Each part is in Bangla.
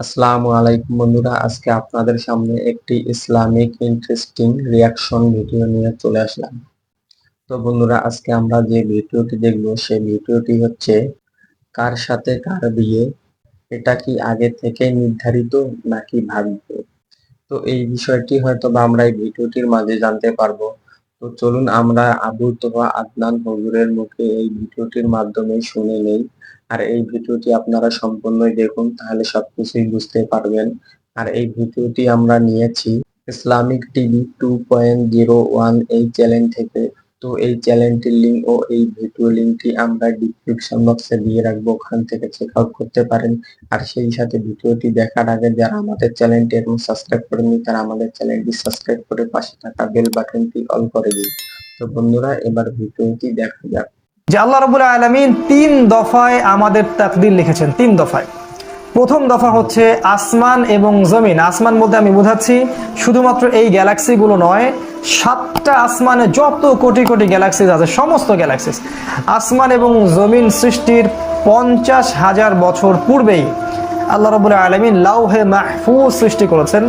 আসসালামু আলাইকুম বন্ধুরা, আজকে আপনাদের সামনে একটি ইসলামিক ইন্টারেস্টিং রিয়াকশন ভিডিও নিয়ে চলে আসলাম। তো বন্ধুরা, আজকে আমরা যে ভিডিওটি দেখব সেই ভিডিওটি হচ্ছে কার সাথে কার বিয়ে, এটা কি আগে থেকে নির্ধারিত নাকি ভাগ্য। তো এই বিষয়টি হয়তো বা আমরা এই ভিডিওটির মাঝে জানতে পারবো। তো চলুন আমরা আবু তোহা আদনান হুজুরের মুখে এই ভিডিওটির মাধ্যমে শুনে নেই। আর এই ভিডিওটি আপনারা সম্পূর্ণই দেখুন, তাহলে সবকিছুই বুঝতে পারবেন। আর এই ভিডিওটি আমরা নিয়েছি ইসলামিক টিভি 2.01 এই চ্যানেল থেকে। তো এই চ্যানেলটির লিংক ও এই ভিডিও লিংকটি আমরা ডিসক্রিপশন বক্সে দিয়ে রাখবো, ওখান থেকে চেক আউট করতে পারেন। আর সেই সাথে ভিডিওটি দেখার আগে যারা আমাদের চ্যানেলটি এখন সাবস্ক্রাইব করেনি তারা আমাদের চ্যানেলটি সাবস্ক্রাইব করে পাশে থাকা বেল বাটনটি অল করে দিন। তো বন্ধুরা, এবার ভিডিওটি দেখা যাক। যে আল্লাহ রাব্বুল আলামিন 3 দফায় আমাদের তাকদীর লিখেছেন। 3 দফায়। প্রথম দফা হচ্ছে আসমান এবং জমিন। আসমান বলতে আমি বোঝাচ্ছি শুধুমাত্র এই গ্যালাক্সিগুলো নয়, 7টা আসমানে যত কোটি কোটি গ্যালাক্সিস আছে, সমস্ত গ্যালাক্সিস। আসমান এবং জমিন সৃষ্টির 50,000 বছর পূর্বেই আল্লাহ রাব্বুল আলামিন লাউহে মাহফুজ সৃষ্টি করেছেন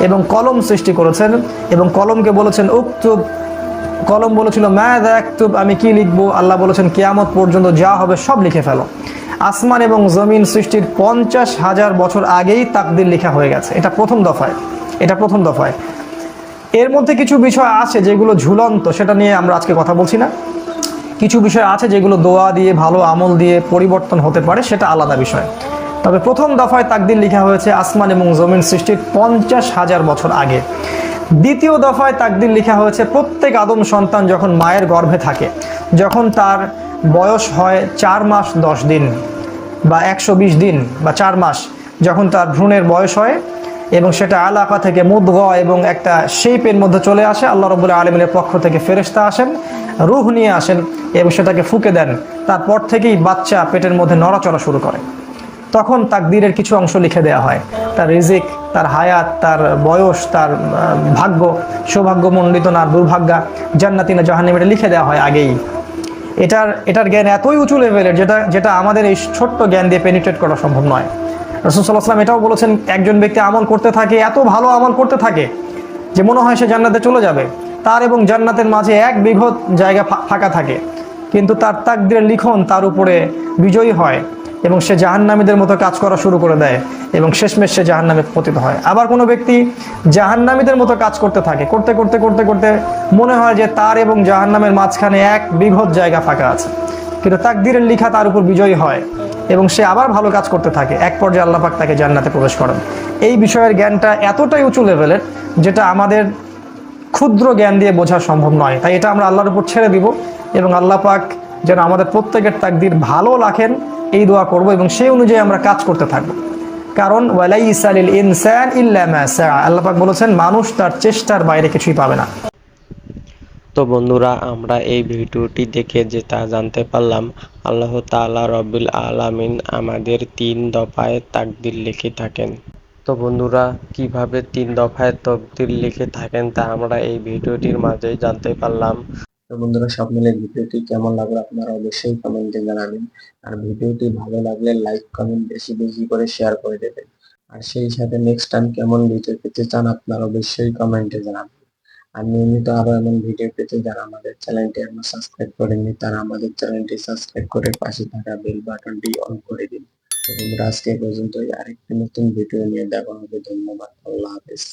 এবং কলম সৃষ্টি করেছেন, এবং কলমকে বলেছেন উকতুব। কলম বলেছিল মাযা আকতুব, আমি কি লিখবো। আল্লাহ বলেছেন কিয়ামত পর্যন্ত যা হবে সব লিখে ফেলো। আসমান এবং জমিন সৃষ্টির 50,000 বছর আগেই তাকদীর লেখা হয়ে গেছে। এটা প্রথম দফায়। এর মধ্যে কিছু বিষয় আছে যেগুলো ঝুলন্ত, সেটা নিয়ে আমরা আজকে কথা বলছি না। কিছু বিষয় আছে যেগুলো দোয়া দিয়ে, ভালো আমল দিয়ে পরিবর্তন হতে পারে, সেটা আলাদা বিষয়। তবে প্রথম দফায় তাকদীর লেখা হয়েছে আসমান এবং জমিন সৃষ্টির 50,000 বছর আগে। দ্বিতীয় দফায় তাকদীর লেখা হয়েছে প্রত্যেক আদম সন্তান যখন মায়ের গর্ভে থাকে, যখন তার বয়স হয় 4 মাস 10 দিন বা 120 দিন বা 4 মাস, যখন তার ভ্রূণের বয়স হয় এবং সেটা আলাকা থেকে মুদগা এবং একটা শেপের মধ্যে চলে আসে, আল্লাহ রাব্বুল আলামিনের পক্ষ থেকে ফেরেশতা আসেন, রূহ নিয়ে আসেন এবং সেটাকে ফুঁকে দেন। তারপর থেকেই বাচ্চা পেটের মধ্যে নড়াচড়া শুরু করে। তখন তাকদীরের কিছু অংশ লিখে দেওয়া হয়, তার রিজিক, তার হায়াত, তার বয়স, তার ভাগ্য, সৌভাগ্যমণ্ডিত না দুর্ভাগ্যা, জান্নাতি না জাহান্নামী, এটা লিখে দেওয়া হয় আগেই। এটার জ্ঞান এতই উঁচু লেভেলের, যেটা আমাদের এই ছোট্ট জ্ঞান দিয়ে পেনিট্রেট করা সম্ভব নয়। রাসূল সাল্লাল্লাহু আলাইহি ওয়াসাল্লাম এটাও বলেছেন, একজন ব্যক্তি আমল করতে থাকে, এত ভালো আমল করতে থাকে যে মনে হয় সে জান্নাতে চলে যাবে, তার এবং জান্নাতের মাঝে 1 বিঘত জায়গা ফাঁকা থাকে, কিন্তু তার তাকদীরের লিখন তার উপরে বিজয়ী হয় এবং সে জাহান্নামীদের মতো কাজ করা শুরু করে দেয় এবং শেষমেশ সে জাহান্নামে পতিত হয়। আবার কোনো ব্যক্তি জাহান্নামীদের মতো কাজ করতে থাকে, করতে করতে করতে করতে মনে হয় যে তার এবং জাহান্নামের মাঝখানে 1 বিঘত জায়গা ফাঁকা আছে, কিন্তু তাকদীরের লিখা তার উপর বিজয়ী হয় এবং সে আবার ভালো কাজ করতে থাকে। এক পর্যায়ে আল্লাহ পাক তাকে জান্নাতে প্রবেশ করেন। এই বিষয়ের জ্ঞানটা এতটাই উঁচু লেভেলের, যেটা আমাদের ক্ষুদ্র জ্ঞান দিয়ে বোঝা সম্ভব নয়। তাই এটা আমরা আল্লাহর উপর ছেড়ে দিব এবং আল্লাহ পাক যেন আমাদের প্রত্যেকের তাকদীর ভালো রাখেন, এই দোয়া করব এবং সেই অনুযায়ী আমরা কাজ করতে থাকবো। কারণ ওয়ালাইসা লিল ইনসান ইল্লা মা সাআ, আল্লাহ পাক বলেছেন মানুষ তার চেষ্টার বাইরে কিছুই পাবে না। তো বন্ধুরা, আমরা এই ভিডিওটি দেখে যেটা জানতে পারলাম, আল্লাহ তাআলা রব্বুল আলামিন আমাদের 3 দফায় তাকদীর লিখে থাকেন। তো বন্ধুরা, কিভাবে 3 দফায় তাকদীর লিখে থাকেন তা আমরা এই ভিডিওটির মাঝে জানতে পারলাম। তো বন্ধুরা, সব মিলে ভিডিওটি কেমন লাগলো আপনারা অবশ্যই কমেন্টে জানাবেন। আর ভিডিওটি ভালো লাগলে লাইক কমেন্ট বেশি বেশি করে শেয়ার করে দেবেন। আর সেই সাথে নেক্সট টাইম কেমন ভিডিও পেতে চান আপনারা অবশ্যই কমেন্টে জানাবেন। আর নিয়মিত আরো এমন ভিডিও পেতে যারা আমাদের চ্যানেলটি এখনো সাবস্ক্রাইব করেননি তারা আমাদের চ্যানেলটি সাবস্ক্রাইব করে পাশে থাকা বেল বাটনটি অন করে দিন। তো বন্ধুরা, আজকে পর্যন্তই, আরেকটি নতুন ভিডিও নিয়ে দেখা হবে। ধন্যবাদ, আল্লাহ হাফেজ।